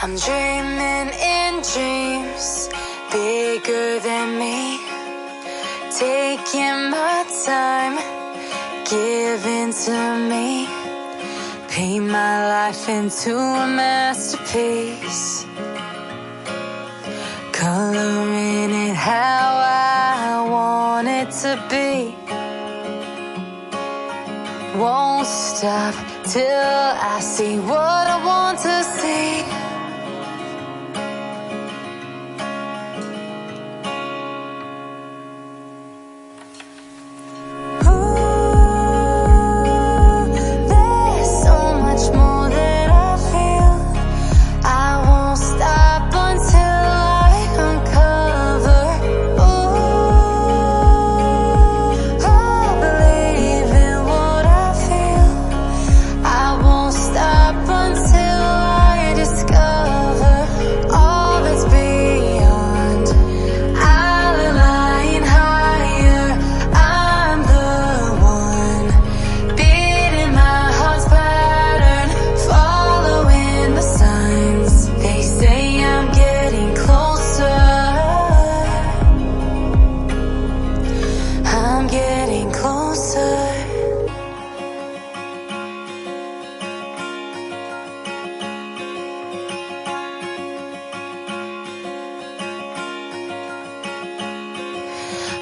I'm dreaming in dreams bigger than me, taking my time, giving to me, paint my life into a masterpiece, coloring it how I want it to be. Won't stop till I see what I want to see.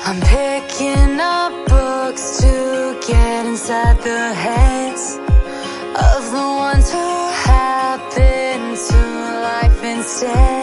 I'm picking up books to get inside the heads of the ones who happen to life instead.